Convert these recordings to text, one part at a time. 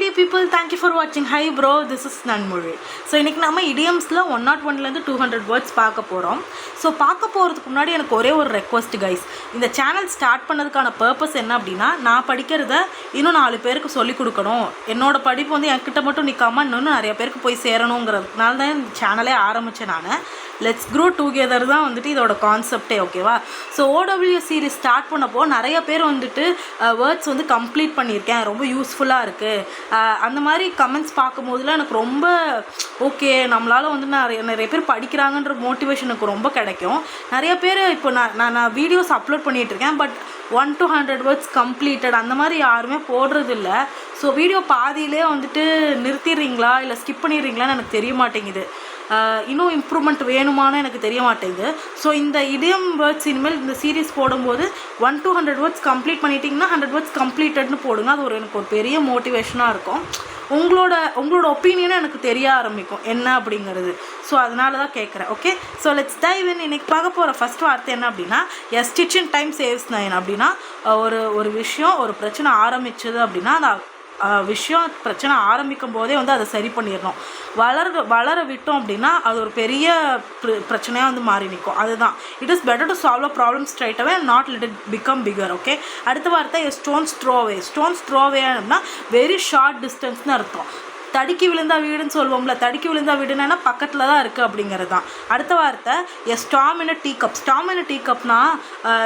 dear people, thank you for watching. Hi bro, this is Nanmozhi. So இன்றைக்கி நம்ம இடியம்ஸில் 101 200 words பார்க்க போகிறோம். So பார்க்க போகிறதுக்கு முன்னாடி எனக்கு ஒரே ஒரு ரெக்வஸ்ட் கைஸ். இந்த சேனல் ஸ்டார்ட் பண்ணதுக்கான பர்பஸ் என்ன அப்படின்னா, நான் படிக்கிறத இன்னும் 4 பேருக்கு சொல்லிக் கொடுக்கணும். என்னோடய படிப்பு வந்து என்கிட்ட மட்டும் நிற்காமல் இன்னும் நிறைய பேருக்கு போய் சேரணுங்கிறதுனால தான் இந்த சேனலே ஆரம்பித்தேன் நான். லெட்ஸ் க்ரோ டுகெதர் தான் வந்துட்டு இதோட கான்செப்டே, ஓகேவா? ஸோ ஓடபிள்யூ சீரிஸ் ஸ்டார்ட் பண்ணப்போ நிறைய பேர் வந்துட்டு வேர்ட்ஸ் வந்து கம்ப்ளீட் பண்ணியிருக்கேன், ரொம்ப யூஸ்ஃபுல்லாக இருக்குது அந்த மாதிரி கமெண்ட்ஸ் பார்க்கும்போதுலாம் எனக்கு ரொம்ப ஓகே, நம்மளால் வந்து நிறைய பேர் படிக்கிறாங்கன்ற மோட்டிவேஷன் எனக்கு ரொம்ப கிடைக்கும். நிறைய பேர் இப்போ நான் வீடியோஸ் அப்லோட் பண்ணிகிட்ருக்கேன், பட் 1 to 100 வேர்ட்ஸ் கம்ப்ளீட்டட் அந்த மாதிரி யாருமே போடுறதில்ல. ஸோ வீடியோ பாதியிலே வந்துட்டு நிறுத்திடுறீங்களா இல்லை ஸ்கிப் பண்ணிடுறீங்களான்னு எனக்கு தெரிய மாட்டேங்குது. இன்னும் இம்ப்ரூவ்மெண்ட் வேணுமான்னு எனக்கு தெரிய மாட்டேங்குது. ஸோ இந்த இடியம் வேர்ட்ஸ் இனிமேல் இந்த சீரீஸ் போடும்போது 1 to 100 வேர்ட்ஸ் கம்ப்ளீட் பண்ணிட்டீங்கன்னா 100 வேர்ட்ஸ் கம்ப்ளீட்டட்னு போடுங்க. அது எனக்கு ஒரு பெரிய மோட்டிவேஷனாக இருக்கும். உங்களோட ஒப்பீனியனை எனக்கு தெரிய ஆரம்பிக்கும் என்ன அப்படிங்கிறது. ஸோ அதனால தான் கேட்குறேன். ஓகே, ஸோ லெட்ஸ் டைவ் இன். இன்றைக்கி பார்க்க போகிற ஃபஸ்ட் வார்த்தை என்ன அப்படின்னா, எ ஸ்டிச் இன் டைம் சேவ்ஸ் 9. அப்படின்னா ஒரு விஷயம், ஒரு பிரச்சனை ஆரம்பிச்சது அப்படின்னா அந்த பிரச்சனை ஆரம்பிக்கும் போதே வந்து அதை சரி பண்ணிடணும். வளர விட்டோம் அப்படின்னா அது ஒரு பெரிய பிரச்சனையாக வந்து மாறி நிற்கும். அதுதான் it is better to solve a problem straight away and not let it become figure. Okay, அடுத்த வார்த்தை ஸ்டோன்ஸ் த்ரோவே. ஸ்டோன்ஸ் த்ரோவே அப்படின்னா வெரி ஷார்ட் டிஸ்டன்ஸ்னு அர்த்தம். தடுக்கி விழுந்தா வீடுன்னு சொல்லுவோம்ல, தடுக்கி விழுந்தா வீடுன்னா பக்கத்தில் தான் இருக்குது அப்படிங்கிறது தான். அடுத்த வார்த்தை எ ஸ்டாம் இன் அ டீ கப். ஸ்டாம் இன் அ டீ கப்னா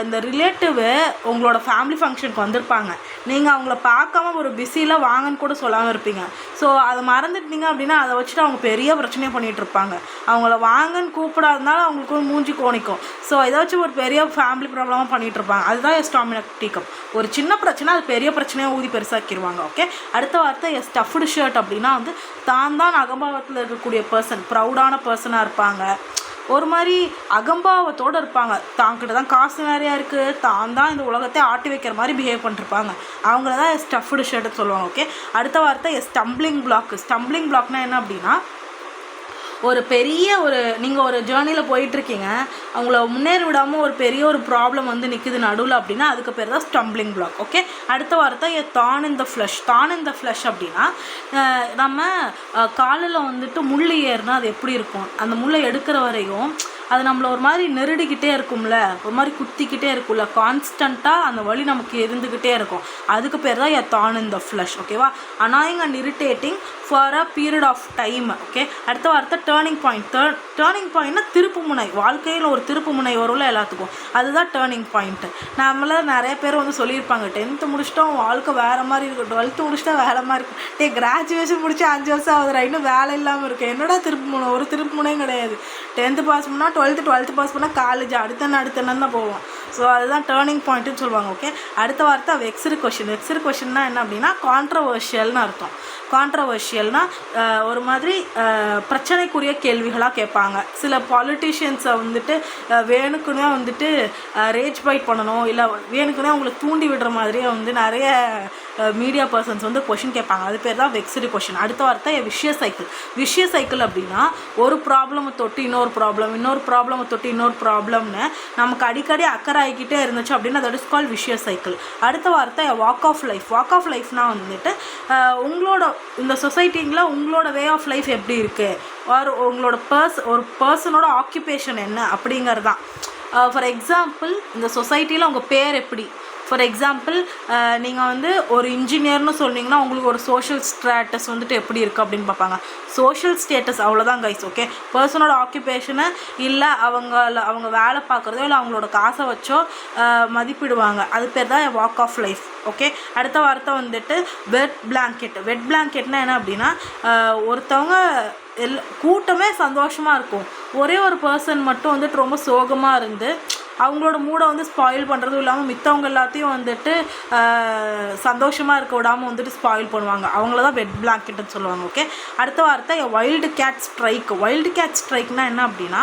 இந்த ரிலேட்டிவு உங்களோட ஃபேமிலி ஃபங்க்ஷனுக்கு வந்திருப்பாங்க, நீங்கள் அவங்கள பார்க்காம ஒரு பிஸியில் வாங்கன்னு கூட சொல்லாமல் இருப்பீங்க. ஸோ அதை மறந்துட்டீங்க அப்படின்னா அதை வச்சுட்டு அவங்க பெரிய பிரச்சனையாக பண்ணிகிட்டு இருப்பாங்க. அவங்கள வாங்கன்னு கூப்பிடாதனால அவங்களுக்கு ஒரு மூஞ்சி கோணிக்கும். ஸோ ஏதாச்சும் ஒரு பெரிய ஃபேமிலி ப்ராப்ளமாக பண்ணிகிட்டு இருப்பாங்க. அதுதான் எ ஸ்டாம் இன் அ டீ கப். ஒரு சின்ன பிரச்சனை அது பெரிய பிரச்சனையாக ஊதி பெருசாக்கிடுவாங்க. ஓகே, அடுத்த வார்த்தை எ ஸ்டஃப்டு ஷர்ட். அப்படின்னா வந்து தான் அகம்பாவத்தில் இருக்கக்கூடிய பர்சன், ப்ரௌடான பர்சனாக இருப்பாங்க, ஒரு மாதிரி அகம்பாவத்தோடு இருப்பாங்க, தாங்கிட்ட தான் காசு நிறையா இருக்குது, தான் இந்த உலகத்தை ஆட்டி வைக்கிற மாதிரி பிஹேவ் பண்ணிருப்பாங்க. அவங்கள தான் ஸ்டஃப்டு ஷர்ட்னு சொல்லுவாங்க. ஓகே, அடுத்த வார்த்தை ஸ்டம்பிளிங் பிளாக். ஸ்டம்பிளிங் பிளாக்னா என்ன அப்படின்னா, நீங்கள் ஒரு ஜேர்னியில் போயிட்டுருக்கீங்க, அவங்கள முன்னேறி விடாமல் ஒரு பெரிய ஒரு ப்ராப்ளம் வந்து நிற்குது நடுவில் அப்படின்னா அதுக்கு பேர் தான் ஸ்டம்பிளிங் பிளாக். ஓகே, அடுத்த வார்த்தை தான் இன் த ஃப்ளஷ். தான் இன் த ஃப்ளஷ் அப்படின்னா நம்ம காலில் வந்துட்டு முள் ஏறுனா அது எப்படி இருக்கும், அந்த முள்ளை எடுக்கிற வரையும் அது நம்மளை ஒரு மாதிரி நெருடிக்கிட்டே இருக்கும்ல, ஒரு மாதிரி குத்திக்கிட்டே இருக்கும்ல, கான்ஸ்டண்ட்டாக அந்த வலி நமக்கு இருந்துக்கிட்டே இருக்கும். அதுக்கு பேர் தான் எ தான் இன் த ஃப்ளஷ். ஓகேவா, annoying and irritating for a period of time. Okay, அடுத்த வார்த்தை டேர்னிங் பாயிண்ட். டேர்னிங் பாயிண்ட்னா திருப்பு முனை. வாழ்க்கையில் ஒரு திருப்பு முனை வரும்ல எல்லாத்துக்கும், அதுதான் டேர்னிங் பாயிண்ட்டு. நம்மள நிறைய பேர் வந்து சொல்லியிருப்பாங்க, 10th முடிச்சிட்டோம் வாழ்க்கை வேறு மாதிரி இருக்கும், 12th முடிச்சிட்டா வேலை மாதிரி இருக்கும், கிராஜுவேஷன் முடிச்சு 5 வருஷம் ஆகுதுரா இன்னும் வேலை இல்லாமல் இருக்கும். என்னடா திருப்பு முனை? ஒரு திருப்பு முனையும் கிடையாது. 10th பாஸ் பண்ணால் 12th பாஸ் பண்ணால் காலேஜ் அடுத்தன்னு தான் போவோம். ஸோ அதுதான் டேர்னிங் பாயிண்ட்டுன்னு சொல்லுவாங்க. ஓகே, அடுத்த வார்த்தை வெக்ஸ்டு கொஷின். வெக்ஸ்டு கொஷின்னா என்ன அப்படின்னா கான்ட்ரவர்ஷியல்னு அர்த்தம். கான்ட்ரவர்ஷியல்னால் ஒரு மாதிரி பிரச்சனைக்குரிய கேள்விகளாக கேட்பாங்க. சில பாலிட்டிஷியன்ஸை வந்துட்டு வேணுக்குன்னே வந்துட்டு ரேஜ் பைட் பண்ணணும், இல்லை வேணுக்குன்னே அவங்களுக்கு தூண்டி விடுற மாதிரியே வந்து நிறைய மீடியா பர்சன்ஸ் வந்து கொஷின் கேட்பாங்க. அது பேர் தான் வெக்ஸ்டு கொஷின். அடுத்த வார்த்தை விஷியஸ் சைக்கிள். விஷியஸ் சைக்கிள் அப்படின்னா ஒரு ப்ராப்ளமை தொட்டு இன்னொரு ப்ராப்ளமை தொட்டு இன்னொரு ப்ராப்ளம்னு நமக்கு அடிக்கடி அக்கறை ஆகிக்கிட்டே இருந்துச்சு அப்படின்னா that is call vicious cycle. அடுத்த வார்த்தை walk of life. Walk of லைஃப்னால் வந்துட்டு உங்களோட இந்த சொசைட்டிங்கில் உங்களோட வே ஆஃப் லைஃப் எப்படி இருக்குது, உங்களோட ஒரு பர்சனோட ஆக்குபேஷன் என்ன அப்படிங்கிறது தான். ஃபார் எக்ஸாம்பிள் இந்த சொசைட்டியில் உங்கள் பேர் எப்படி, ஃபார் எக்ஸாம்பிள் நீங்கள் வந்து ஒரு இன்ஜினியர்னு சொன்னீங்கன்னா உங்களுக்கு ஒரு சோஷியல் ஸ்டேட்டஸ் வந்துட்டு எப்படி இருக்குது அப்படின்னு பார்ப்பாங்க. சோஷியல் ஸ்டேட்டஸ் அவ்வளோதான் கைஸ். ஓகே, பர்சனோட ஆக்குபேஷனை இல்லை அவங்க வேலை பார்க்குறதோ இல்லை அவங்களோட காசை வச்சோ மதிப்பிடுவாங்க. அது பேர் தான் வாக் ஆஃப் லைஃப். ஓகே, அடுத்த வார்த்தை வந்துட்டு வெட் பிளாங்கெட். வெட் பிளாங்கெட்னா என்ன அப்படின்னா ஒருத்தவங்க கூட்டமே சந்தோஷமாக இருக்கும், ஒரே ஒரு பர்சன் மட்டும் வந்துட்டு ரொம்ப சோகமாக இருந்து அவங்களோட மூடை வந்து ஸ்பாயில் பண்ணுறதும் இல்லாமல் மித்தவங்க எல்லாத்தையும் வந்துட்டு சந்தோஷமாக இருக்க விடாமல் வந்துட்டு ஸ்பாயில் பண்ணுவாங்க. அவங்கள தான் வெட் பிளாங்கெட்டுன்னு சொல்லுவாங்க. ஓகே, அடுத்த வார்த்தை wild cat strike. Wild cat ஸ்ட்ரைக்னால் என்ன அப்படின்னா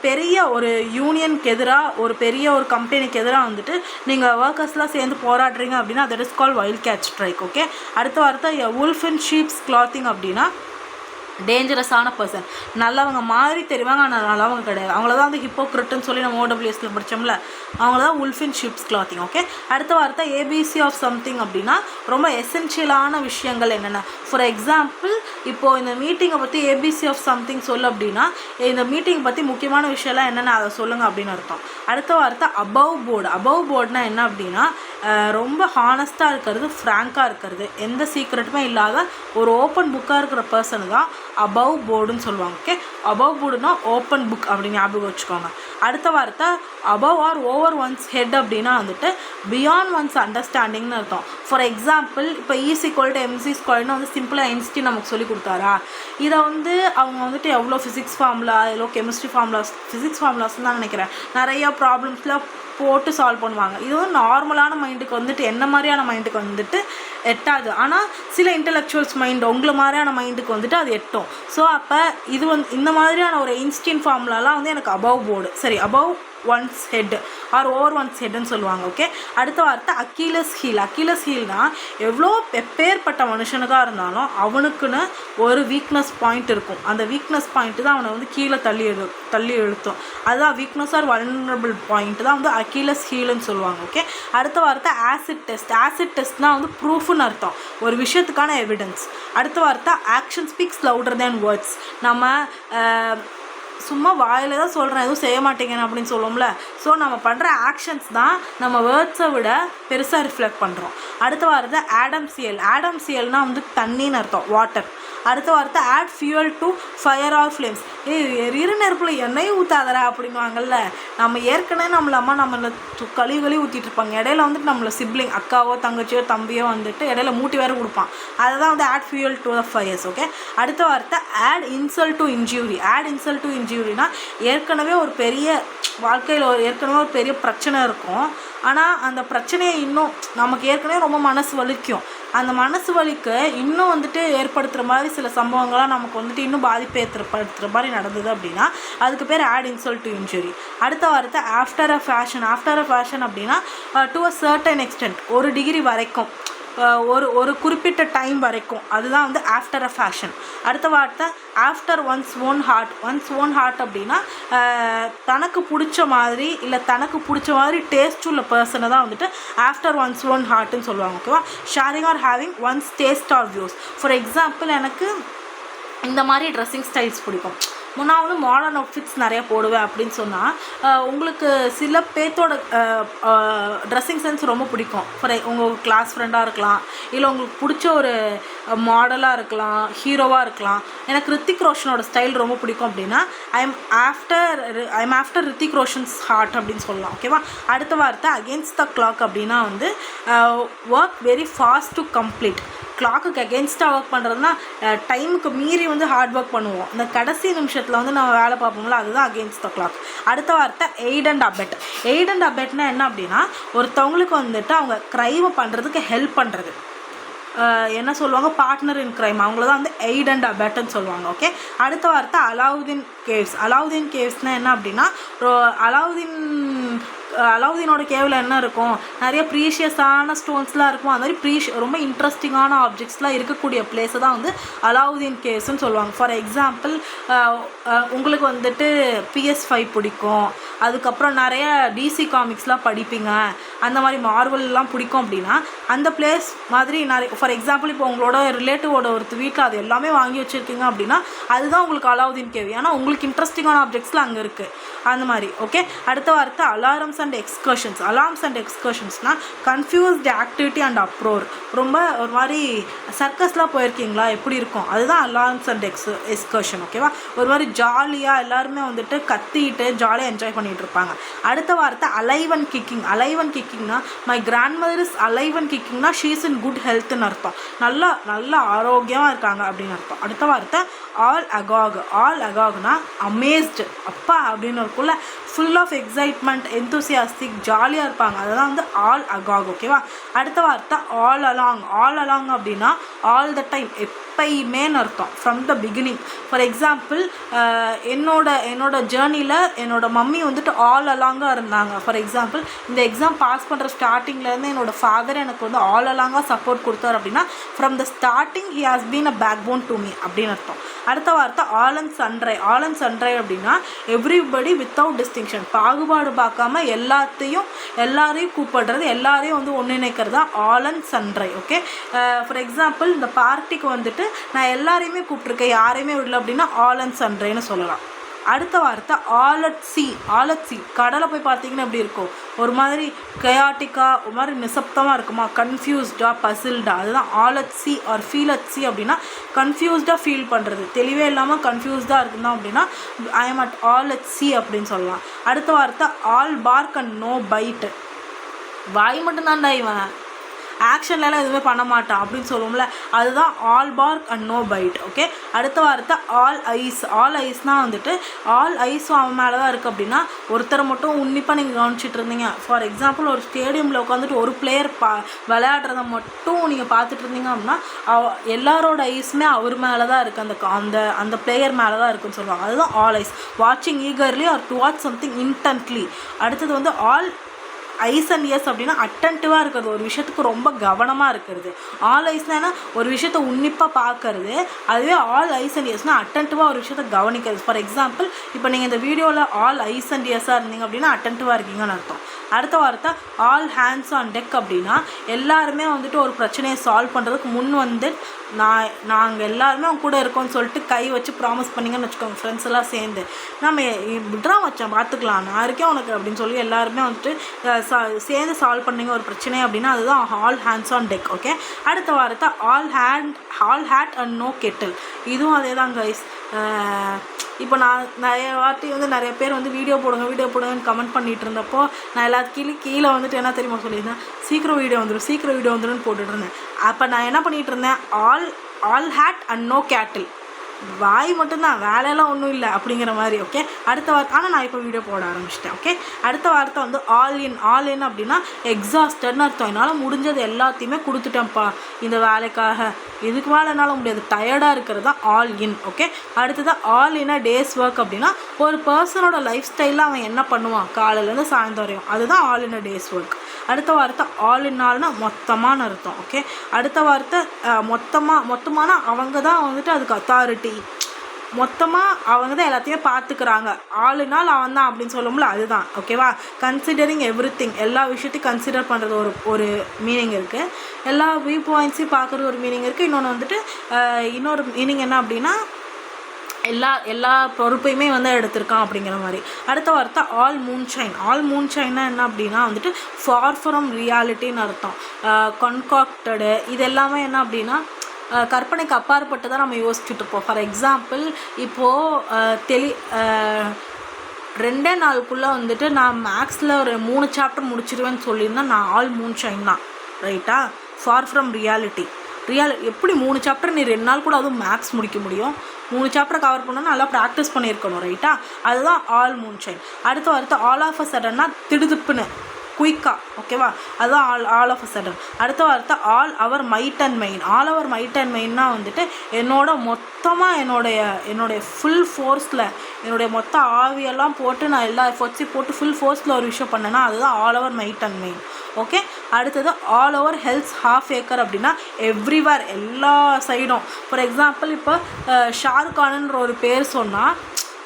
பெரிய ஒரு யூனியனுக்கு எதிராக, ஒரு பெரிய ஒரு கம்பெனிக்கு எதிராக வந்துட்டு நீங்கள் ஒர்க்கர்ஸ்லாம் சேர்ந்து போராடுறீங்க அப்படின்னா that is call wild cat strike. Okay, அடுத்த வார்த்தை wolf in sheep's clothing. அப்படின்னா டேஞ்சரஸான பர்சன். நல்லவங்க மாதிரி தெரிவாங்க ஆனால் நல்லவங்க கிடையாது. அவங்கள தான் வந்து ஹிப்போக்ரிட்டுன்னு சொல்லி நம்ம ஓடபிள்யூஎஸ்ல படித்தோம்ல, அவங்க தான் உல்ஃப் இன் ஷிப்ஸ் கிளாத்திங். ஓகே, அடுத்த வார்த்தை ஏபிசி ஆஃப் சம்திங் அப்படின்னா ரொம்ப எசென்ஷியலான விஷயங்கள் என்னென்ன. ஃபார் எக்ஸாம்பிள் இப்போது இந்த மீட்டிங்கை பற்றி ஏபிசி ஆஃப் சம்திங் சொல்லு அப்படின்னா இந்த மீட்டிங் பற்றி முக்கியமான விஷயம்லாம் என்னென்ன அதை சொல்லுங்கள் அப்படின்னு அர்த்தம். அடுத்த வார்த்தை அபவ் போர்டு. அபவ் போர்டுனா என்ன அப்படின்னா ரொம்ப ஹானஸ்ட்டாக இருக்கிறது, ஃப்ராங்காக இருக்கிறது, எந்த சீக்ரெட்டுமே இல்லாத ஒரு ஓப்பன் புக்காக இருக்கிற பர்சனு தான் அபவ் போர்டுன்னு சொல்லுவாங்க. ஓகே, அபவ் போர்டுனா ஓப்பன் புக் அப்படின்னு ஞாபகம் வச்சுக்கோங்க. அடுத்த வார்த்தை above or over one's head அப்படின்னா வந்துட்டு பியாண்ட் ஒன்ஸ் அண்டர்ஸ்டாண்டிங்னு அர்த்தம். ஃபார் எக்ஸாம்பிள் இப்போ E=mc² வந்து சிம்பிளாக ஐன்ஸ்டீன் நமக்கு சொல்லி கொடுத்தாரா, இதை வந்து அவங்க வந்துட்டு எவ்வளோ ஃபிசிக்ஸ் ஃபார்முலா, எவ்வளோ கெமிஸ்ட்ரி ஃபார்முலாஸ், ஃபிசிக்ஸ் ஃபார்முலாஸ்ன்னு தான் நினைக்கிறேன், நிறையா ப்ராப்ளம்ஸ்லாம் போட்டு சால்வ் பண்ணுவாங்க. இது வந்து நார்மலான மைண்டுக்கு வந்துட்டு என்ன மாதிரியான மைண்டுக்கு வந்துட்டு எட்டாது. ஆனால் சில இன்டெலெக்சுவல்ஸ் மைண்ட் உங்களை மாதிரியான மைண்டுக்கு வந்துட்டு அது எட்டும். ஸோ அப்போ இது வந்து இந்த மாதிரியான ஒரு ஐன்ஸ்டீன் ஃபார்முலாலாம் வந்து எனக்கு அபவ் போர்டு, சரி above one's head or over one's ஹெட்னு சொல்லுவாங்க. ஓகே, அடுத்த வார்த்தை அக்கீலஸ் ஹீல். அக்கீலஸ் ஹீல்னால் எவ்வளோ எப்பேற்பட்ட மனுஷனுக்காக இருந்தாலும் அவனுக்குன்னு ஒரு வீக்னஸ் பாயிண்ட் இருக்கும். அந்த வீக்னஸ் பாயிண்ட்டு தான் அவனை வந்து கீழே தள்ளி இழுத்தும். அதுதான் வீக்னஸ் ஆர் வல்னரபிள் பாயிண்ட் தான் வந்து அக்கீலஸ் ஹீல்னு சொல்லுவாங்க. ஓகே, அடுத்த வார்த்தை ஆசிட் டெஸ்ட். ஆசிட் டெஸ்ட்னால் வந்து ப்ரூஃப்னு அர்த்தம், ஒரு விஷயத்துக்கான எவிடன்ஸ். அடுத்த வார்த்தை ஆக்ஷன் ஸ்பீக்ஸ் லவுடர் தேன் வேர்ட்ஸ். நம்ம சும்மா வாயில் தான் சொல்கிறேன் எதுவும் செய்ய மாட்டேங்கன்னு அப்படின்னு சொல்லுவோம்ல, ஸோ நம்ம பண்ணுற ஆக்ஷன்ஸ் தான் நம்ம வேர்ட்ஸை விட பெருசாக ரிஃப்ளெக்ட் பண்ணுறோம். அடுத்த வார்த்தை ஆடம்சியல். ஆடம்சியல்னால் வந்து தண்ணின்னு அர்த்தம், வாட்டர். அடுத்த வார்த்தை add fuel to fire or flames. எரியிற நெருப்பில் எண்ணெய் ஊற்றாதரா அப்படின்வாங்கல்ல. நம்ம ஏற்கனவே நம்மள அம்மா நம்மளை கழுவி ஊற்றிட்டு இருப்பாங்க, இடையில வந்துட்டு நம்மளை சிப்ளிங் அக்காவோ தங்கச்சியோ தம்பியோ வந்துட்டு இடையில மூட்டி வேறு கொடுப்பான், அதை தான் வந்து add fuel to the fires. Okay, அடுத்த வார்த்தை add insult to injury. Add insult to இன்ஜூரினா ஏற்கனவே ஒரு பெரிய வாழ்க்கையில் ஏற்கனவே ஒரு பெரிய பிரச்சனை இருக்கும், ஆனால் அந்த பிரச்சனையை இன்னும் நமக்கு ஏற்கனவே ரொம்ப மனசு வலிக்கும், அந்த மனசு வலிக்கு இன்னும் வந்துட்டு ஏற்படுத்துகிற மாதிரி சில சம்பவங்கள்லாம் நமக்கு வந்துட்டு இன்னும் பாதிப்பு ஏற்படுத்துகிற மாதிரி நடந்தது அப்படின்னா அதுக்கு பேர் ஆட் இன்சல்ட் டு இன்ஜுரி. அடுத்த வார்த்தை after a fashion. After a fashion அப்படின்னா டு அ சர்டன் எக்ஸ்டென்ட், ஒரு டிகிரி வரைக்கும், ஒரு குறிப்பிட்ட டைம் வரைக்கும், அதுதான் வந்து ஆஃப்டர் அ ஃபேஷன். அடுத்த வார்த்தை after one's own heart. One's own heart அப்படின்னா தனக்கு பிடிச்ச மாதிரி இல்லை தனக்கு பிடிச்ச மாதிரி டேஸ்ட் உள்ள பர்சனை தான் வந்துட்டு ஆஃப்டர் ஒன்ஸ் ஓன் ஹார்ட்டுன்னு சொல்லுவாங்க. ஓகேவா, sharing or having one's taste or views. For example எனக்கு இந்த மாதிரி ட்ரெஸ்ஸிங் ஸ்டைல்ஸ் பிடிக்கும், நான் வந்து மாடர்ன் அவுட்ஃபிட்ஸ் நிறையா போடுவேன் அப்படின்னு சொன்னால் உங்களுக்கு சில பேர்த்தோட ட்ரெஸ்ஸிங் சென்ஸ் ரொம்ப பிடிக்கும். உங்கள் கிளாஸ் ஃப்ரெண்டாக இருக்கலாம், இல்லை உங்களுக்கு பிடிச்ச ஒரு மாடலாக இருக்கலாம், ஹீரோவாக இருக்கலாம். எனக்கு ரித்திக் ரோஷனோட ஸ்டைல் ரொம்ப பிடிக்கும் அப்படின்னா I am after Hrithik Roshan's heart அப்படின்னு சொல்லலாம். ஓகேவா, அடுத்த வார்த்தை அகெயின்ஸ்ட் த கிளாக் அப்படின்னா வந்து work very fast to complete. கிளாக்குக்கு அகெயின்ஸ்டாக ஒர்க் பண்ணுறதுனா டைமுக்கு மீறி வந்து ஹார்ட் ஒர்க் பண்ணுவோம், இந்த கடைசி நிமிஷத்தில் வந்து நம்ம வேலை பார்ப்போம்ல, அதுதான் அகெயின்ஸ்ட் த கிளாக். அடுத்த வார்த்தை aid and abet. Aid and அபெட்னா என்ன அப்படின்னா ஒருத்தவங்களுக்கு வந்துட்டு அவங்க க்ரைமை பண்ணுறதுக்கு ஹெல்ப் பண்ணுறது, என்ன சொல்லுவாங்க, பார்ட்னர் இன் க்ரைம், அவங்கள தான் வந்து எய்ட் அண்ட் அபெட்னு சொல்லுவாங்க. ஓகே, அடுத்த வார்த்தை அலாவுதீன் கேவ்ஸ். அலாவுதீன் கேவ்ஸ்னால் என்ன அப்படின்னா அலாவுதீனோட கேவில் என்ன இருக்கும், நிறைய ப்ரீஷியஸான ஸ்டோன்ஸ்லாம் இருக்கும், அது மாதிரி ரொம்ப இன்ட்ரெஸ்டிங்கான ஆப்ஜெக்ட்ஸ்லாம் இருக்கக்கூடிய பிளேஸை தான் வந்து அலாவுதீன் கேவ்ஸ்ன்னு சொல்லுவாங்க. ஃபார் எக்ஸாம்பிள் உங்களுக்கு வந்துட்டு PS5 பிடிக்கும், அதுக்கப்புறம் நிறைய DC காமிக்ஸ்லாம் படிப்பீங்க, அந்த மாதிரி மார்வல்லாம் பிடிக்கும் அப்படின்னா அந்த பிளேஸ் மாதிரி நிறைய, ஃபார் எக்ஸாம்பிள் இப்போ உங்களோட ரிலேட்டிவோட ஒரு வீட்டில் அது எல்லாமே வாங்கி வச்சுருக்கீங்க அப்படின்னா அதுதான் உங்களுக்கு அலாவுதீன் கேவ், ஏன்னா உங்களுக்கு இன்ட்ரெஸ்டிங்கான ஆப்ஜெக்ட்ஸ்லாம் அங்கே இருக்குது அந்த மாதிரி. ஓகே, அடுத்த வார்த்தை alarms and excursions. Alarms and எக்ஸ்கர்ஷன்ஸ்னால் கன்ஃபியூஸ்டு ஆக்டிவிட்டி அண்ட் அப்ரோர். ரொம்ப ஒரு மாதிரி சர்க்கஸ்லாம் போயிருக்கீங்களா, எப்படி இருக்கும், அதுதான் அலார்ம்ஸ் அண்ட் எக்ஸ்கர்ஷன். ஓகேவா, ஒரு மாதிரி ஜாலியாக எல்லாருமே வந்துட்டு கத்திட்டு ஜாலியாக என்ஜாய் பண்ணிகிட்டு இருப்பாங்க. அடுத்த வார்த்தை alive and kicking. Alive and கிக்கிங்னா my grandmother is alive and கிக்கிங்னா ஷீ இஸ் இன் குட் ஹெல்த்னு அர்த்தம், நல்லா ஆரோக்கியமாக இருக்காங்க அப்படின்னு அர்த்தம். அடுத்த வார்த்தை ஆல் அகாக். ஆல் அகாக்னா அமேஸ்டு, அப்பா அப்படின்னு இருக்குள்ள, ஃபுல் ஆஃப் எக்ஸைட்மெண்ட், எந்தூசியாஸ்டிக், ஜாலியாக இருப்பாங்க, அதுதான் வந்து ஆல் அகாக். ஓகேவா, அடுத்த வார்த்தை ஆல் அலாங். ஆல் அலாங் அப்படின்னா ஆல் த டைம், எப்பயுமேன்னு அர்த்தம், from the beginning. For example என்னோட ஜேர்னியில் என்னோட மம்மி வந்துட்டு ஆல் அலாங்காக இருந்தாங்க. ஃபார் எக்ஸாம்பிள் இந்த எக்ஸாம் பாஸ் பண்ணுற ஸ்டார்டிங்லேருந்து என்னோடய ஃபாதர் எனக்கு வந்து ஆல் அலாங்காக சப்போர்ட் கொடுத்தார் அப்படின்னா from the starting he has been a backbone to me அப்படின்னு அர்த்தம். அடுத்த வார்த்தை all and sundry. All and sundry அப்படின்னா எவ்ரிபடி வித்தவுட் டிஸ்டிங்ஷன், பாகுபாடு பார்க்காம எல்லாரையும் கூப்பிடுறது, எல்லாரையும் வந்து ஒன்றிணைக்கிறது தான் all and sundry. Okay, for example இந்த பார்ட்டிக்கு வந்துட்டு நான் எல்லாரையுமே கூப்பிட்ருக்கேன், யாரையுமே விடல அப்படின்னா ஆல் அண்ட் சன்ரைன்னு சொல்லலாம். அடுத்த வார்த்தை all at C. All at C, கடலை போய் பார்த்தீங்கன்னா எப்படி இருக்கும், ஒரு மாதிரி கயாட்டிக்காக, ஒரு மாதிரி நிசப்தமாக இருக்குமா, கன்ஃபியூஸ்டாக, பசில்டாக, அதுதான் all at sea or feel at sea. அப்படின்னா கன்ஃபியூஸ்டாக ஃபீல் பண்ணுறது, தெளிவே இல்லாமல் கன்ஃபியூஸ்டாக இருக்குதான் அப்படின்னா I am at all at sea அப்படின்னு சொல்லலாம். அடுத்த வார்த்தை all bark and no bite. வாய் மட்டும்தான்டா இவன், ஆக்ஷன்லாம் எதுவுமே பண்ண மாட்டான் அப்படின்னு சொல்லுவோம்ல, அதுதான் all bark and no bite. Okay, அடுத்த வார்த்தை ஆல் ஐஸ். ஆல் ஐஸ்னால் வந்துட்டு ஆல் ஐஸும் அவன் மேலே தான் இருக்குது அப்படின்னா ஒருத்தரை மட்டும் உன்னிப்பாக நீங்கள் கவனிச்சிட்டு இருந்தீங்க. ஃபார் எக்ஸாம்பிள் ஒரு ஸ்டேடியமில் உட்காந்துட்டு ஒரு பிளேயர் விளையாடுறத மட்டும் நீங்கள் பார்த்துட்டு இருந்தீங்க அப்படின்னா எல்லாரோட ஐஸுமே அவர் மேலே தான் இருக்குது, அந்த பிளேயர் மேலே தான் இருக்குன்னு சொல்லுவாங்க. அதுதான் ஆல் ஐஸ். வாட்சிங் eagerly or to watch something intently. அடுத்தது வந்து ஆல் ஐஸ் அண்ட் இயர்ஸ் அப்படின்னா அட்டன்டிவாக இருக்கிறது, ஒரு விஷயத்துக்கு ரொம்ப கவனமாக இருக்கிறது. ஆல் ஐஸ்னா ஒரு விஷயத்தை உன்னிப்பாக பார்க்கறது, அதுவே ஆல் ஐஸ் அண்ட் இயர்ஸ்னால் அட்டன்டிவாக ஒரு விஷயத்தை கவனிக்கிறது. ஃபார் எக்ஸாம்பிள் இப்போ நீங்கள் இந்த வீடியோவில் ஆல் ஐஸ் அண்ட் இயர்ஸாக இருந்தீங்க அப்படின்னா அட்டன்டிவாக இருக்கீங்கன்னு அர்த்தம். அடுத்த வார்த்தை ஆல் ஹேண்ட்ஸ் ஆன் டெக் அப்படின்னா எல்லாருமே வந்துட்டு ஒரு பிரச்சனையை சால்வ் பண்ணுறதுக்கு முன் வந்து நாங்கள் எல்லாருமே அவங்க கூட இருக்கோம்னு சொல்லிட்டு கை வச்சு ப்ராமிஸ் பண்ணிங்கன்னு வச்சுக்கோங்க, ஃப்ரெண்ட்ஸ் எல்லாம் சேர்ந்து நம்ம விட்ரா வச்சேன் பார்த்துக்கலாம் நான் இருக்கேன் உனக்கு அப்படின்னு சொல்லி எல்லாருமே வந்துட்டு சேர்ந்து சால்வ் பண்ணிங்க ஒரு பிரச்சனை அப்படின்னா அதுதான் all hands on deck. Okay, அடுத்த வார்த்தை all hat and no cattle. இதுவும் அதே தான் கைஸ். இப்போ நான் நிறைய வாட்டி வந்து நிறைய பேர் வந்து வீடியோ போடுங்கன்னு கமெண்ட் பண்ணிகிட்டு இருந்தப்போ நான் எல்லாத்துக்கும் கீழே வந்துட்டு என்ன தெரியுமா சொல்லியிருந்தேன், சீக்கிரம் வீடியோ வந்துடும் போட்டுட்டு இருந்தேன். அப்போ நான் என்ன பண்ணிகிட்டு இருந்தேன், ஆல் ஹேட் அண்ட் நோ கேட்டில். வாய் மட்டும்தான், வேலையெல்லாம் ஒன்றும் இல்லை அப்படிங்கிற மாதிரி. ஓகே, அடுத்த வார்த்தை ஆனால் நான் இப்போ வீடியோ போட ஆரம்பிச்சிட்டேன். ஓகே, அடுத்த வார்த்தை வந்து ஆல் இன் அப்படின்னா எக்ஸாஸ்டட்னு அர்த்தம். என்னால் முடிஞ்சது எல்லாத்தையுமே கொடுத்துட்டேன்ப்பா இந்த வேலைக்காக, இதுக்கு மேலே என்னால் முடியாது, டயர்டாக இருக்கிறது தான் ஆல் இன். ஓகே, அடுத்ததான் all in a days work அப்படின்னா ஒரு பர்சனோட லைஃப் ஸ்டைலில் அவன் என்ன பண்ணுவான் காலையிலேருந்து சாயந்தரம் வரையும், அதுதான் all in a days work. அடுத்த வார்த்தை ஆல் இன் ஆல்னா மொத்தமான அர்த்தம். ஓகே, அடுத்த வார்த்தை மொத்தமான அவங்க தான் வந்துட்டு அதுக்கு அத்தாரிட்டி, மொத்தமாக அவங்க தான் எல்லாத்தையுமே பார்த்துக்கிறாங்க, ஆல் இன் ஆல் அவன் தான் அப்படின்னு சொல்லுவோம்ல அதுதான். ஓகேவா, கன்சிடரிங் எவ்ரிதிங், எல்லா விஷயத்தையும் கன்சிடர் பண்ணுறது ஒரு மீனிங் இருக்குது, எல்லா வியூ பாயிண்ட்ஸையும் பார்க்குறது ஒரு மீனிங் இருக்குது. இன்னொன்று வந்துட்டு இன்னொரு மீனிங் என்ன அப்படின்னா எல்லா பொறுப்பையுமே வந்து எடுத்திருக்கான் அப்படிங்கிற மாதிரி. அடுத்த வார்த்தை ஆல் மூன்ஷைன். ஆல் மூன்ஷைன்னா என்ன அப்படின்னா வந்துட்டு ஃபார் ஃப்ரம் ரியாலிட்டின்னு அர்த்தம். கன்காக்டடு இது எல்லாமே என்ன அப்படின்னா கற்பனைக்கு அப்பாற்பட்டு தான் நம்ம யோசிச்சுட்டு இருப்போம். ஃபார் எக்ஸாம்பிள் இப்போது 2 நாளுக்குள்ளே வந்துட்டு நான் மேக்ஸில் ஒரு 3 சாப்டர் முடிச்சிடுவேன்னு சொல்லியிருந்தேன், நான் ஆல் மூன்ஷைன் தான், ரைட்டா. ஃபார் ஃப்ரம் ரியாலிட்டி எப்படி 3 சாப்டர் நீ 2 நாள் கூட அதுவும் மேக்ஸ் முடிக்க முடியும், 3 சாப்டர் கவர் பண்ணணும்னா நல்லா ப்ராக்டிஸ் பண்ணியிருக்கணும், ரைட்டா. அதுதான் ஆல் மூன்ஷைன். அடுத்த வார்த்தை ஆல் ஆஃப் அ சடன்னா திடுதுப்புன்னு குயிக்காக. ஓகேவா, அதுதான் ஆல் ஆஃப் அ சடன். அடுத்த வார்த்தை all our might and main. All our might and மெயின்னா வந்துட்டு மொத்தமாக என்னுடைய ஃபுல் ஃபோர்ஸில் என்னுடைய மொத்த ஆவியெல்லாம் போட்டு நான் எல்லா எஃபர்ட்ஸையும் போட்டு ஃபுல் ஃபோர்ஸில் ஒரு விஷயம் பண்ணேன்னா அதுதான் all our might and main. Okay, அடுத்தது ஆல் ஓவர் ஹெல்த் ½ ஏக்கர் அப்படின்னா எவ்ரிவேர், எல்லா சைடும். ஃபார் எக்ஸாம்பிள் இப்போ ஷாருக் கானுன்ற ஒரு பேர் சொன்னால்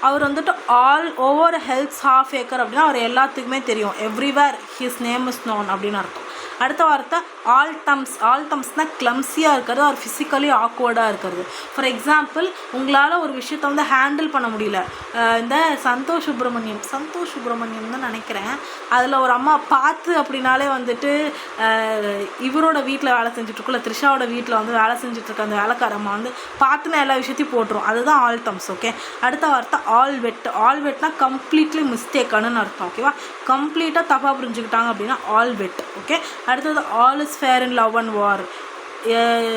அவர் வந்துட்டு ஆல் ஓவர் ஹெல்த் ½ ஏக்கர் அப்படின்னா அவர் எல்லாத்துக்குமே தெரியும், everywhere his name is known அப்படின்னு அர்த்தம். அடுத்த வார்த்தை ஆல் டம்ஸ்னால் கிளம்ஸியாக இருக்கிறது, அவர் ஃபிசிக்கலி ஆக்வர்டாக இருக்கிறது. ஃபார் எக்ஸாம்பிள் உங்களால் ஒரு விஷயத்தை வந்து ஹேண்டில் பண்ண முடியல, இந்த சந்தோஷ் சுப்ரமணியம் தான் நினைக்கிறேன், அதில் ஒரு அம்மா பார்த்து அப்படின்னாலே வந்துட்டு இவரோட வீட்டில் வேலை செஞ்சுட்ருக்குள்ள த்ரிஷாவோட வீட்டில் வந்து வேலை செஞ்சுட்ருக்க அந்த வேலைக்கார அம்மா வந்து பார்த்துனா எல்லா விஷயத்தையும் போட்டுரும், அதுதான் ஆல் டம்ஸ். ஓகே, அடுத்த வார்த்தை ஆல் வெட்னா கம்ப்ளீட்லி மிஸ்டேக்கானு அர்த்தம். ஓகேவா, கம்ப்ளீட்டாக தப்பாக புரிஞ்சுக்கிட்டாங்க அப்படின்னா ஆல் வெட். ஓகே, அடுத்தது all is fair in love and war.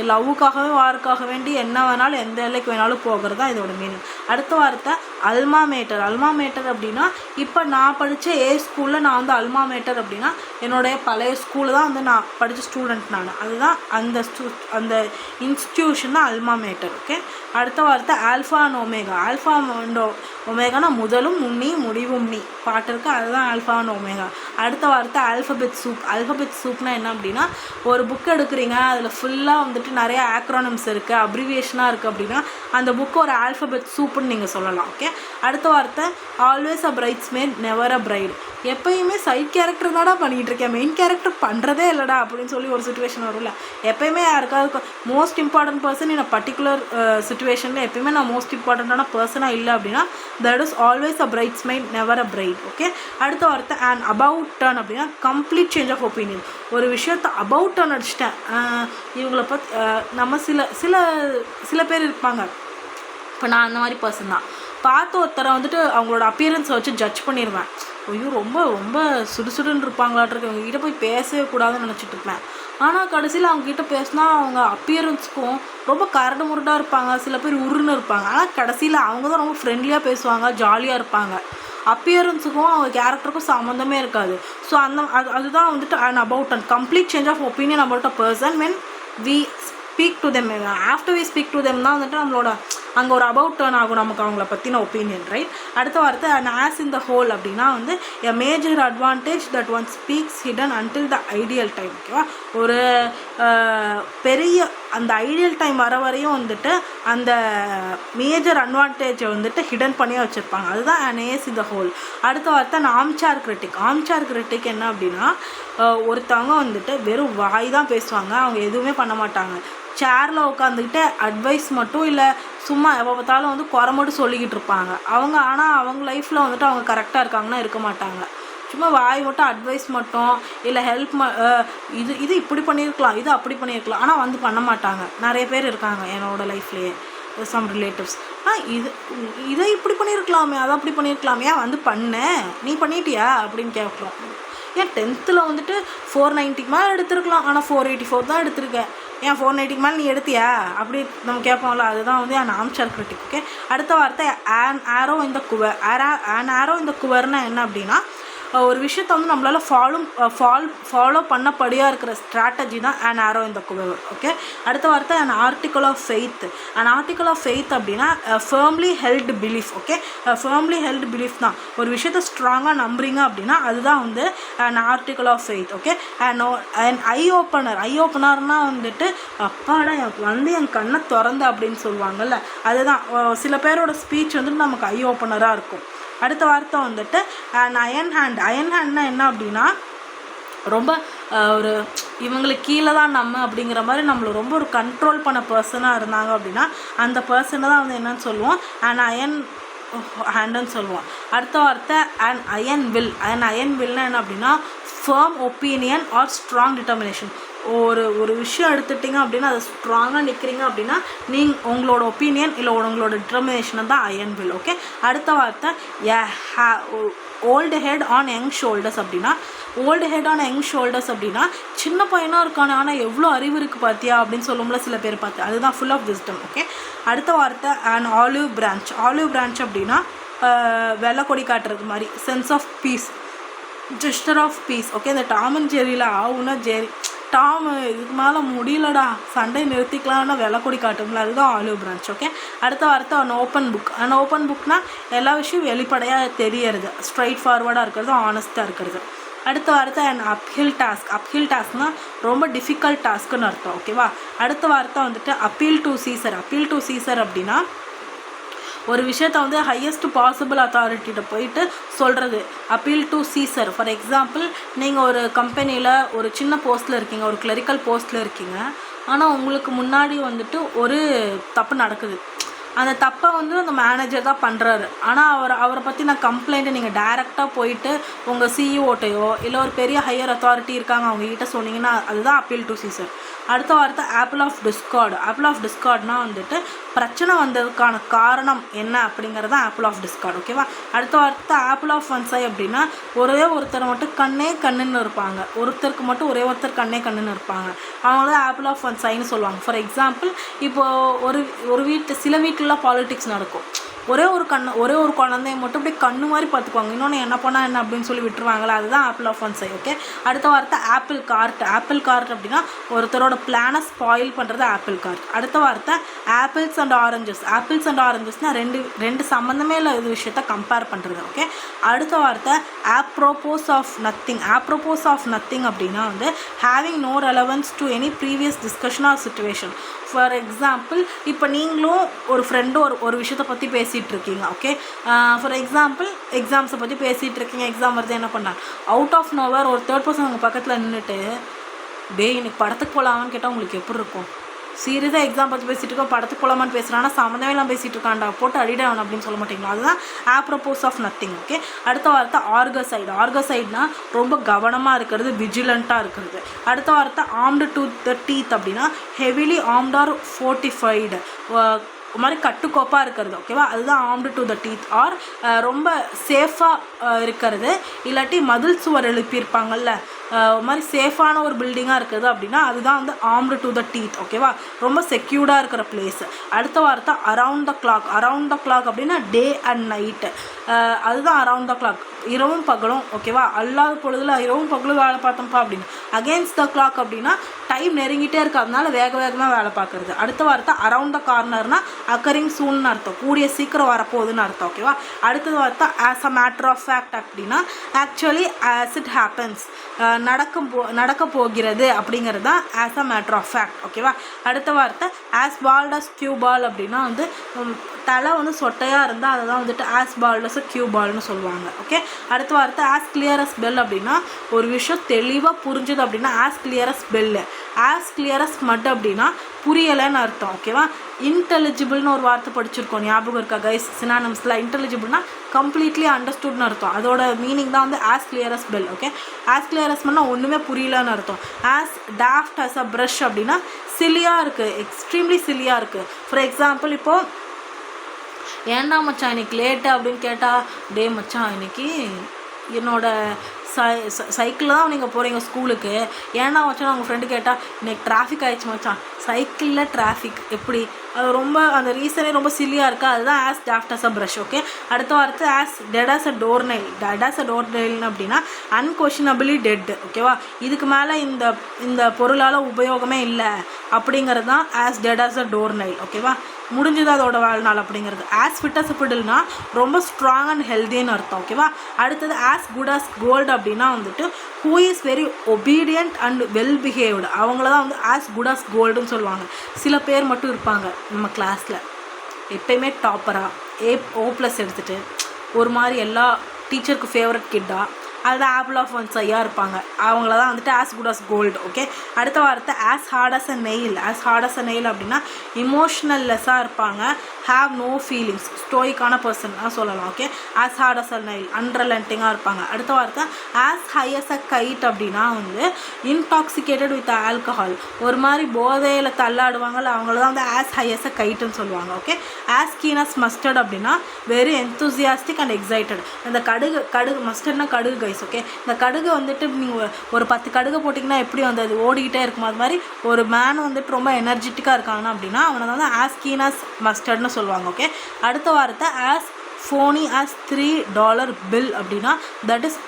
லவ்வுக்காகவே வாருக்காக வேண்டி என்ன வேணாலும் எந்த எல்லைக்கு வேணாலும் போகிறது தான் இதோட மீனிங். அடுத்த வார்த்தை அல்மா மேட்டர். அல்மா மேட்டர் அப்படின்னா இப்போ நான் படித்த ஸ்கூலில் நான் வந்து அல்மா மேட்டர் அப்படின்னா என்னுடைய பழைய ஸ்கூலில் தான் வந்து நான் படித்த ஸ்டூடெண்ட் நான், அதுதான் அந்த இன்ஸ்டியூஷன் தான் அல்மா மேட்டர். ஓகே, அடுத்த வார்த்தை alpha and omega. Alpha and ஒமேகானா முதலும் முன்னி முடிவும் நீ பாட்டு இருக்குது, அதுதான் ஆல்ஃபா அண்ட் ஒமேகா. அடுத்த வார்த்தை ஆல்ஃபபெட் சூப். ஆல்ஃபபெட் சூப்னா என்ன அப்படின்னா ஒரு புக் எடுக்கிறீங்க, அதில் ஃபுல்லாக வந்துட்டு நிறைய ஆக்ரோனிம்ஸ் இருக்குது, அப்ரிவியேஷனாக இருக்குது அப்படின்னா அந்த புக்கு ஒரு ஆல்ஃபபெட் சூப்புன்னு நீங்கள் சொல்லலாம். ஓகே, அடுத்த வார்த்தை always a bridesmaid never a bride. எப்பயுமே சைட் கேரக்டர் தானே பண்ணிகிட்டு இருக்கேன், மெயின் கேரக்டர் பண்ணுறதே இல்லைடா அப்படின்னு சொல்லி ஒரு சுச்சுவேஷன் வரும்ல. எப்பயுமே யாருக்காவது most important person in a particular சுச்சுவேஷனில் எப்பயுமே நான் மோஸ்ட் இம்பார்ட்டண்ட்டான பர்சனாக இல்லை அப்படின்னா that is always a bridesmaid never a bride. Okay, அடுத்த வார்த்தை அண்ட் அபவுட் டர்ன் அப்படின்னா கம்ப்ளீட் சேஞ்ச் ஆஃப் ஒப்பீனியன். ஒரு விஷயத்தை அபவுட் டர்ன் அடிச்சிட்டேன். இவங்களை பற்றி நம்ம சில பேர் இருப்பாங்க, இப்போ நான் அந்த மாதிரி பர்சன் தான். பார்த்து ஒருத்தரை வந்துட்டு அவங்களோட அப்பியரன்ஸை வச்சு ஜட்ஜ் பண்ணிடுவேன். ஐயோ ரொம்ப ரொம்ப சுடுசுடுன்னு இருப்பாங்களாட்டிருக்கு, இவங்ககிட்ட போய் பேசவே கூடாதுன்னு நினச்சிட்டு இருப்பேன். ஆனால் கடைசியில் அவங்ககிட்ட பேசினா அவங்க அப்பியரன்ஸுக்கும் ரொம்ப கரடு முரடாக இருப்பாங்க, சில பேர் உருன்னு இருப்பாங்க. ஆனால் கடைசியில் அவங்க தான் ரொம்ப ஃப்ரெண்ட்லியாக பேசுவாங்க, ஜாலியாக இருப்பாங்க. அப்பியரன்ஸுக்கும் அவங்க கேரக்டருக்கும் சம்மந்தமே இருக்காது. ஸோ அதுதான் வந்துட்டு and about and complete change of opinion about a person when we speak to them. After we speak to them தான் வந்துட்டு நம்மளோட அங்கே ஒரு அபவுட் டர்ன் ஆகும் நமக்கு அவங்கள பற்றின ஒப்பீனியன், ரைட்? அடுத்த வார்த்தை and as in the whole அப்படின்னா வந்து எ major advantage that one speaks hidden until the ideal time. ஓகேவா, ஒரு பெரிய அந்த ஐடியல் டைம் வர வரையும் வந்துட்டு அந்த மேஜர் அட்வான்டேஜை வந்துட்டு ஹிடன் பண்ணி வச்சுருப்பாங்க, அதுதான் an ace in the hole. அடுத்த வார்த்தை நான் ஆம்சார் கிரிட்டிக். ஆம்சார் கிரிட்டிக் என்ன அப்படின்னா ஒருத்தவங்க வந்துட்டு வெறும் வாய் தான் பேசுவாங்க, அவங்க எதுவுமே பண்ண மாட்டாங்க. சேரில் உட்காந்துக்கிட்டு அட்வைஸ் மட்டும் இல்லை, சும்மா எப்போ பார்த்தாலும் வந்து குறை மட்டும் சொல்லிக்கிட்டு இருப்பாங்க அவங்க. ஆனால் அவங்க லைஃப்பில் வந்துட்டு அவங்க கரெக்டாக இருக்காங்கன்னா இருக்க மாட்டாங்க. சும்மா வாய் மட்டும் அட்வைஸ் மட்டும் இல்லை ஹெல்ப் இது இப்படி பண்ணியிருக்கலாம், இது அப்படி பண்ணியிருக்கலாம், ஆனால் வந்து பண்ண மாட்டாங்க. நிறைய பேர் இருக்காங்க என்னோடய லைஃப்லேயே, சம் ரிலேட்டிவ்ஸ். இதை இப்படி பண்ணியிருக்கலாமே, அதை அப்படி பண்ணியிருக்கலாமே, ஏன் வந்து பண்ணேன் நீ பண்ணிட்டியா அப்படின்னு கேட்கலாம். ஏன் 10th வந்துட்டு 490 மேலே எடுத்துருக்கலாம், ஆனால் 484 தான் எடுத்திருக்கேன், ஏன் 490 மேலே நீ எடுத்தியா அப்படி நம்ம கேட்போம்ல, அதுதான் வந்து அன் ஆம்சார் கிரிட்டிக். ஓகே, அடுத்த வார்த்தை ஆன் ஆரோ இந்த குவர். ஆன் ஆரோ இந்த குவர்னா என்ன அப்படின்னா ஒரு விஷயத்தை வந்து நம்மளால் ஃபாலோ பண்ணப்படியாக இருக்கிற ஸ்ட்ராட்டஜி தான் அன் ஆரோ இந்த குவர். ஓகே, அடுத்த வார்த்தை an article of faith. An article of faith அப்படின்னா firmly held belief. Okay, firmly held belief தான் ஒரு விஷயத்தை ஸ்ட்ராங்காக நம்புறீங்க அப்படின்னா அதுதான் வந்து an article of faith. Okay, and eye ஓப்பனர்னால் வந்துட்டு அப்பாடா எனக்கு வந்து என் கண்ணை திறந்த அப்படின்னு சொல்லுவாங்கள்ல, அதுதான் சில பேரோட ஸ்பீச் வந்துட்டு நமக்கு ஐ ஓப்பனராக இருக்கும். அடுத்த வார்த்தை வந்துட்டு அண்ட் அயன் ஹேண்ட். அயன் ஹேண்ட்னா என்ன அப்படின்னா ரொம்ப ஒரு இவங்களுக்கு கீழே தான் நம்ம அப்படிங்கிற மாதிரி நம்மளை ரொம்ப ஒரு கண்ட்ரோல் பண்ண பர்சனாக இருந்தாங்க அப்படின்னா அந்த பர்சனை தான் வந்து என்னன்னு சொல்லுவோம் அண்ட் அயன் ஹேண்டுன்னு சொல்லுவோம். அடுத்த வார்த்தை and iron will. And iron வில்னா என்ன அப்படின்னா firm opinion or strong determination. ஒரு விஷயம் எடுத்துட்டிங்க அப்படின்னா அதை ஸ்ட்ராங்காக நிற்கிறீங்க அப்படின்னா உங்களோட ஒப்பீனியன் இல்லை உங்களோட டிட்டர்மினேஷனை தான் அயன் வில். ஓகே, அடுத்த வார்த்தை old head on young shoulders அப்படின்னா old head on young shoulders அப்படின்னா சின்ன பையனாக இருக்கானே ஆனால் எவ்வளோ அறிவு இருக்குது பார்த்தியா அப்படின்னு சொல்லும்போல சில பேர் பார்த்து, அதுதான் ஃபுல் ஆஃப் விஸ்டம். ஓகே, அடுத்த வார்த்தை an olive branch. Olive branch அப்படின்னா வெள்ளை கொடி காட்டுறது மாதிரி, sense of peace, gesture of peace. Okay, இந்த டாம் அண்ட் ஜெரியில் ஆகுனா ஜெரி டாம் இதுக்கு மேலே முடியலடா சண்டை நிறுத்திக்கலாம்னா வெள்ளை கொடி காட்டுங்களா, அதுதான் ஆலிவ் பிரான்ச். ஓகே, அடுத்த வார்த்தை an open book. An open புக்னால் எல்லா விஷயம் வெளிப்படையாக தெரியறது, ஸ்ட்ரைட் ஃபார்வர்டாக இருக்கிறது, ஆனஸ்ட்டாக இருக்கிறது. அடுத்த வார்த்தை அண்ட் அப்ஹில் டாஸ்க். அப்ஹில் டாஸ்க்னால் ரொம்ப டிஃபிகல்ட் டாஸ்க்குன்னு அர்த்தம். ஓகேவா, அடுத்த வார்த்தை வந்துட்டு appeal to Caesar. Appeal to Caesar அப்படின்னா ஒரு விஷயத்தை வந்து ஹையஸ்ட் பாசிபிள் அத்தாரிட்டிகிட்ட போயிட்டு சொல்கிறது, appeal to Caesar. For example நீங்கள் ஒரு கம்பெனியில் ஒரு சின்ன போஸ்ட்டில் இருக்கீங்க, ஒரு கிளரிக்கல் போஸ்ட்டில் இருக்கீங்க, ஆனால் உங்களுக்கு முன்னாடி வந்துட்டு ஒரு தப்பு நடக்குது. அந்த தப்பை வந்து அந்த மேனேஜர் தான் பண்ணுறாரு, ஆனால் அவரை பற்றின கம்ப்ளைண்ட்டை நீங்கள் டைரெக்டாக போயிட்டு உங்கள் சிஇஓட்டையோ இல்லை ஒரு பெரிய ஹையர் அத்தாரிட்டி இருக்காங்க அவங்ககிட்ட சொன்னீங்கன்னா அதுதான் அப்பீல் டு சீசர். அடுத்த வார்த்தை apple of discord. Apple of டிஸ்கார்ட்னா வந்துட்டு பிரச்சனை வந்ததுக்கான காரணம் என்ன அப்படிங்கிறது தான் ஆப்பிள் ஆஃப் டிஸ்கார்டு. ஓகேவா, அடுத்த வார்த்தை ஆப்பிள் ஆஃப் ஒன் சை அப்படின்னா ஒருத்தர் மட்டும் கண்ணுன்னு இருப்பாங்க, ஒருத்தருக்கு மட்டும் ஒருத்தர் கண்ணுன்னு இருப்பாங்க, அவங்கள ஆப்பிள் ஆஃப் ஒன் சைன்னு சொல்லுவாங்க. ஃபார் எக்ஸாம்பிள் இப்போது ஒரு சில வீட்டிலலாம் பாலிடிக்ஸ் நடக்கும், ஒரே ஒரு குழந்தைய மட்டும் இப்படி கண்ணு மாதிரி பார்த்துக்குவாங்க, இன்னொன்று என்ன பண்ணால் என்ன அப்படின்னு சொல்லி விட்டுருவாங்களா, அதுதான் apple of one eye. Okay, அடுத்த வார்த்தை ஆப்பிள் கார்ட். ஆப்பிள் கார்ட் அப்படின்னா ஒருத்தரோட பிளானை ஸ்பாயில் பண்ணுறது ஆப்பிள் கார்ட். அடுத்த வார்த்தை apples and oranges. Apples and ஆரஞ்சஸ்னால் ரெண்டு சம்மந்தமே இல்லை இது விஷயத்த கம்பேர் பண்ணுறது. ஓகே, அடுத்த வார்த்தை apropos of nothing. Apropos of nothing அப்படின்னா வந்து having no relevance to any previous discussion or situation. For example, இப்போ நீங்களும் ஒரு ஃப்ரெண்டும் ஒரு விஷயத்தை பற்றி பேசிகிட்டு இருக்கீங்க. ஓகே, ஃபார் எக்ஸாம்பிள் எக்ஸாம்ஸை பற்றி பேசிகிட்டு இருக்கீங்க, எக்ஸாம் வருது, என்ன பண்ணாங்க, அவுட் ஆஃப் நோவர் ஒரு தேர்ட் பர்சன் உங்கள் பக்கத்தில் நின்றுட்டு இன்னைக்கு படத்துக்கு போகலாமான்னு கேட்டால் உங்களுக்கு எப்படி இருக்கும்? சீரியஸாக எக்ஸாம் பற்றி பேசிகிட்டு இருக்கோம், படத்துக்கு போகலாமான்னு பேசுகிறான்னா சம்மந்தமெல்லாம் பேசிகிட்டு இருக்காண்டா, போட்டு அடிடான் அப்படின்னு சொல்ல மாட்டீங்களா, அதுதான் ஆப்ரோபோஸ் ஆஃப் நத்திங். ஓகே, அடுத்த வார்த்தை ஆர்கசைடு. ஆர்கசைட்னா ரொம்ப கவனமாக இருக்கிறது, விஜிலண்ட்டாக இருக்கிறது. அடுத்த வார்த்தை ஆர்ம்டு டு த டீத் அப்படின்னா ஹெவிலி ஆர்ம்ட் ஆர் ஃபோர்ட்டிஃபைடு, ஒரு மாதிரி கட்டுக்கோப்பாக இருக்கிறது. ஓகேவா, அதுதான் armed to the teeth. Or ரொம்ப சேஃபாக இருக்கிறது, இல்லாட்டி மதில் சுவர் எழுப்பியிருப்பாங்கல்ல, ஒரு மாதிரி சேஃபான ஒரு பில்டிங்காக இருக்குது அப்படின்னா அதுதான் வந்து ஆர்ம்டு டு த டீத். ஓகேவா, ரொம்ப செக்யூர்டாக இருக்கிற பிளேஸு. அடுத்த வார்த்தை around the clock. Around the clock அப்படின்னா டே அண்ட் நைட்டு, அதுதான் அரவுண்ட் த கிளாக், இரவும் பகலும். ஓகேவா, அல்லாத பொழுதுல இரவும் பகலும் வேலை பார்த்தோம்ப்பா அப்படின்னு. அகெயின்ஸ்ட் த கிளாக் அப்படின்னா டைம் நெருங்கிட்டே இருக்குது, அதனால வேகமாக வேலை பார்க்குறது. அடுத்த வார்த்தை அரவுண்ட் த கார்னர்னா அக்கரிங் சூன்னு அர்த்தம், கூடிய சீக்கிரம் வரப்போகுதுன்னு அர்த்தம். ஓகேவா, அடுத்தது வார்த்தை as a matter of fact அப்படின்னா ஆக்சுவலி ஆஸ் இட் ஹேப்பன்ஸ், நடக்க போகிறது அப்படிங்கிறது தான் as a matter of fact. ஓகேவா, அடுத்த வார்த்தை as bald as cue ball அப்படின்னா வந்து தலை வந்து சொட்டையாக இருந்தால் அதை தான் வந்துட்டு ஆஸ் பால்ட் அஸ் கியூ பால்னு சொல்லுவாங்க. ஓகே, அடுத்த வார்த்தை ஆஸ் கிளியர் அஸ் பெல் அப்படின்னா ஒரு விஷயம் தெளிவாக புரிஞ்சுது அப்படின்னா as clear as bell. As clear as mud அப்படின்னா புரியலைன்னு அர்த்தம். ஓகேவா, இன்டெலிஜிபிள்னு ஒரு வார்த்தை படிச்சிருக்கோம், ஞாபகம் இருக்கா கைஸ்? சினானிம்ஸில் இன்டெலிஜிபிள்னா கம்ப்ளீட்லி அண்டர்ஸ்டுட்னு அர்த்தம், அதோட மீனிங் தான் வந்து as clear as bell. Okay, as clear as பண்ணால் ஒன்றுமே புரியலன்னு அர்த்தம். As daft as a brush அப்படின்னா சில்லியாக இருக்குது, எக்ஸ்ட்ரீம்லி சில்லியாக இருக்குது. ஃபார் எக்ஸாம்பிள், இப்போது ஏன்டா மச்சான் இன்னைக்கு லேட்டு அப்படின்னு கேட்டால், டே மச்சான் இன்னைக்கு என்னோட சைக்கிளில் தான் நீங்கள் போகிறீங்க ஸ்கூலுக்கு, ஏன்னா மச்சான் உங்கள் ஃப்ரெண்டு கேட்டால் இன்னைக்கு டிராஃபிக் ஆகிடுச்சு மச்சான், சைக்கிளில் டிராஃபிக் எப்படி, அது ரொம்ப அந்த ரீசனே ரொம்ப சில்லியாக இருக்கா, அதுதான் as daft as a brush. Okay, அடுத்த வார்த்தை as dead as a doornail. Dead as a door நெயில்னு அப்படின்னா அன்கொஷனபிளி டெட். ஓகேவா, இதுக்கு மேலே இந்த பொருளால் உபயோகமே இல்லை அப்படிங்கிறது தான் as dead as a doornail. ஓகேவா, முடிஞ்சது அதோட வாழ்நாள் அப்படிங்கிறது. ஆஸ் ஃபிட் அஸ் ஃபிடில்னா ரொம்ப ஸ்ட்ராங் அண்ட் ஹெல்த்தின்னு அர்த்தம். ஓகேவா, அடுத்தது ஆஸ் குட் அஸ் கோல்டு அப்படின்னா வந்துட்டு who is very obedient and well behaved, அவங்கள தான் வந்து ஆஸ் குட் அஸ் கோல்டுன்னு சொல்லுவாங்க. சில பேர் மட்டும் இருப்பாங்க நம்ம கிளாஸில் எப்பயுமே டாப்பராக O+ எடுத்துகிட்டு ஒரு மாதிரி எல்லா டீச்சருக்கு ஃபேவரட் கிட்டாக, அதுதான் ஆப்பிள் ஆஃப் ஒன் ஐயாக இருப்பாங்க, அவங்கள தான் வந்துட்டு as good as gold. Okay, அடுத்த வார்த்தை as hard as a nail. As hard as a nail அப்படின்னா இமோஷ்னல் லெஸ்ஸாக இருப்பாங்க, ஹாவ் நோ ஃபீலிங்ஸ், ஸ்டோயிக்கான பர்சன் தான் சொல்லலாம். Okay, as hard as a nail, அன்ரிலண்டிங்காக இருப்பாங்க. அடுத்த வார்த்தை as high as a kite அப்படின்னா வந்து இன்டாக்சிகேட்டட் வித் ஆல்கஹால், ஒரு மாதிரி போதையில் தள்ளாடுவாங்கல்ல, அவங்கள தான் வந்து ஆஸ் ஹை அஸ் அ கைட்டுன்னு சொல்லுவாங்க. Okay, as keen as mustard அப்படின்னா வெரி என்தூசியாஸ்டிக் அண்ட் எக்ஸைட்டட். இந்த கடுகு மஸ்டர்ட்னா கடுகு கைஸ். ஓகே, இந்த கடுகு வந்துட்டு நீங்கள் ஒரு 10 கடுகு போட்டிங்கன்னா எப்படி வந்து அது ஓடிக்கிட்டே இருக்கும், அது மாதிரி ஒரு மேன் வந்துட்டு ரொம்ப எனர்ஜெட்டிக்காக இருக்காங்கன்னா அப்படின்னா அவனை வந்து ஆஸ் கீன் அஸ் மஸ்டர்ட்னு சொல்லுவாங்க. ஓகே, அடுத்த வார்த்தை ஆஸ் ஃபோனி ஆஸ் $3 பில் அப்படின்னா தட் இஸ்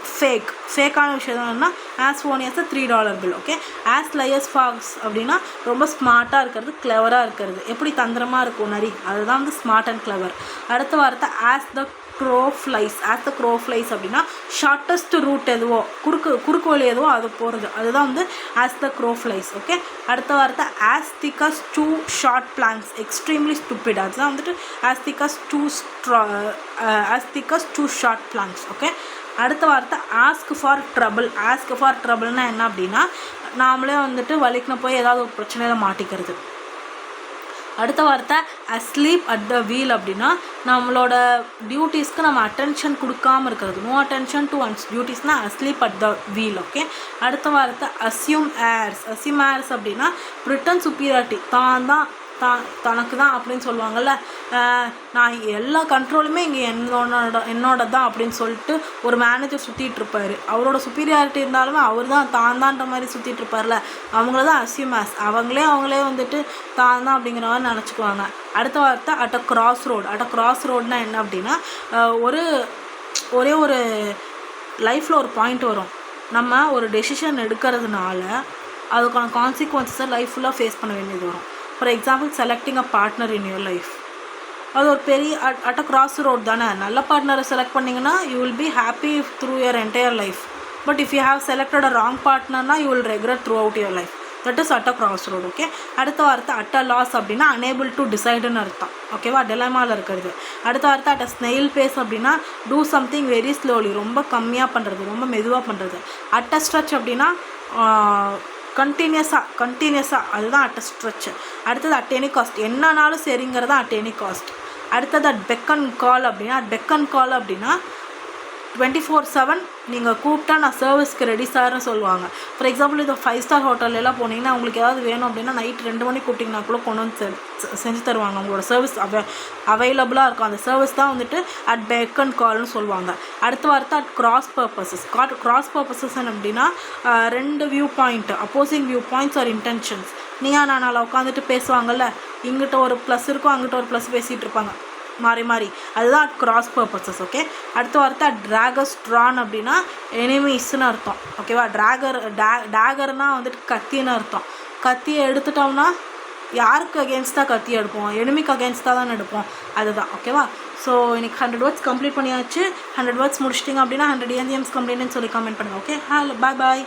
ஃபேக்கான விஷயம் என்னன்னா as phony as $3 bill. Okay, as sly as fox அப்படின்னா ரொம்ப ஸ்மார்ட்டாக இருக்கிறது, கிளவராக இருக்கிறது, எப்படி தந்திரமாக இருக்கும் நரி, அதுதான் வந்து ஸ்மார்ட் அண்ட் கிளவர். அடுத்த வார்த்தை as the crow flies. As the crow flies அப்படின்னா ஷார்ட்டஸ்ட் ரூட் எதுவோ, குறுக்கு வழி எதுவோ அது போகிறது, அதுதான் வந்து as the crow flies. Okay, அடுத்த வார்த்தை as thick as two short planks, extremely stupid, அதுதான் வந்துட்டு as thick as two short planks. Okay, அடுத்த வார்த்தை ask for trouble. Ask for ட்ரபிள்னா என்ன அப்படின்னா நாமளே வந்துட்டு வலிக்குன்னு போய் ஏதாவது ஒரு பிரச்சனையில் மாட்டிக்கிறது. அடுத்த வார்த்தை அஸ்லீப் அட் த வீல் அப்படின்னா நம்மளோட டியூட்டிஸ்க்கு நம்ம அட்டென்ஷன் கொடுக்காமல் இருக்கிறது, நோ அட்டென்ஷன் டு ஒன்ஸ் டியூட்டிஸ்னால் asleep at the wheel. Okay, அடுத்த வார்த்தை அஸ்யூம் ஏர்ஸ். அஸ்யூம் ஏர்ஸ் அப்படின்னா பிரிட்டன் சுப்பீரியாரிட்டி, தான் தனக்கு தான் அப்படின்னு சொல்லுவாங்கள்ல, நான் எல்லா கண்ட்ரோலுமே இங்கே என்னோட தான் அப்படின்னு சொல்லிட்டு ஒரு மேனேஜர் சுற்றிட்டு இருப்பார். அவரோட சுப்பீரியாரிட்டி இருந்தாலுமே அவர் தான் தான்ன்ற மாதிரி சுற்றிட்டு இருப்பார்ல, அவங்கள தான் அஸ்யூமாஸ், அவங்களே வந்துட்டு தான் தான் அப்படிங்கிற மாதிரி நினச்சிக்குவாங்க. அடுத்த வார்த்தை at a cross road. At a cross ரோடுனா என்ன அப்படின்னா, ஒரே ஒரு லைஃப்பில் ஒரு பாயிண்ட் வரும், நம்ம ஒரு டெசிஷன் எடுக்கிறதுனால அதுக்கான கான்சிக்வன்சஸை லைஃப் ஃபுல்லாக ஃபேஸ் பண்ண வேண்டியது வரும். For example selecting a partner in your life, அது ஒரு பெரிய அட் அ கிராஸ் ரோட் தானே. நல்ல பார்ட்னரை செலக்ட் பண்ணிங்கன்னா you will be happy through your entire life. But if you have selected a wrong பார்ட்னர்னா you will regret throughout your life. That is at a cross road. Okay, அடுத்த வார்த்தை at a loss அப்படின்னா unable to டிசைடுன்னு அர்த்தம். ஓகேவா, டெலமாவில் இருக்கிறது. அடுத்த வார்த்தை அட் அ ஸ்னெயில் பேஸ் அப்படின்னா டூ சம்திங் வெரி ஸ்லோலி, ரொம்ப கம்மியாக பண்ணுறது, ரொம்ப மெதுவாக பண்ணுறது. அட் அ ஸ்ட்ரெச் அப்படின்னா கண்டினியூஸாக, அதுதான் அட் அ ஸ்ட்ரெச். அடுத்தது அட் எனி காஸ்ட், என்னன்னாலும் சரிங்கிறதா அட் எனி காஸ்ட். அடுத்தது அட் பெக் அண்ட் கால் அப்படின்னா 24/7 நீங்கள் கூப்பிட்டா நான் சர்வீஸ்க்கு ரெடி சார்னு சொல்லுவாங்க. ஃபார் எக்ஸாம்பிள் இது 5 ஸ்டார் ஹோட்டல்லாம் போனீங்கன்னா உங்களுக்கு ஏதாவது வேணும் அப்படின்னா நைட் 2 மணிக்கு கூப்பிட்டிங்கன்னா கூட கொண்டு வந்து செஞ்சு தருவாங்க. அவங்களோட சர்வீஸ் அவைலபிளாக இருக்கும். அந்த சர்வீஸ் தான் வந்துட்டு அட் பெக் அண்ட் கால்னு சொல்லுவாங்க. அடுத்த வார்த்தை at cross purposes. Cross purposes அப்படின்னா 2 view point, opposing view points or intentions. நீங்கள் நான் உட்காந்துட்டு பேசுவாங்கள்ல, இங்கிட்ட ஒரு ப்ளஸ் இருக்கும், அங்கிட்ட ஒரு ப்ளஸ் பேசிகிட்டு இருப்பாங்க மாறி, அதுதான் அட் கிராஸ் பர்பஸஸ். ஓகே, அடுத்த வார்த்தை ட்ராகர்ஸ் ட்ரான் அப்படின்னா எனிமீஸ்ன்னு அர்த்தம். ஓகேவா, டேகர்னால் வந்துட்டு கத்தின்னு அர்த்தம். கத்தியை எடுத்துட்டோம்னா யாருக்கு அகேன்ஸ்டாக கத்தி எடுப்போம்? எனிமிக்கு அகேன்ஸ்டாக தான் எடுப்போம், அதுதான். ஓகேவா, ஸோ இன்னைக்கு 100 வேர்ட்ஸ் கம்ப்ளீட் பண்ணியாச்சு. 100 வேர்ட்ஸ் முடிச்சிட்டிங்க அப்படின்னா 100 ENGMs கம்ப்ளீட்னு சொல்லி கமெண்ட் பண்ணுங்கள். ஓகே, ஹலோ, பாய்.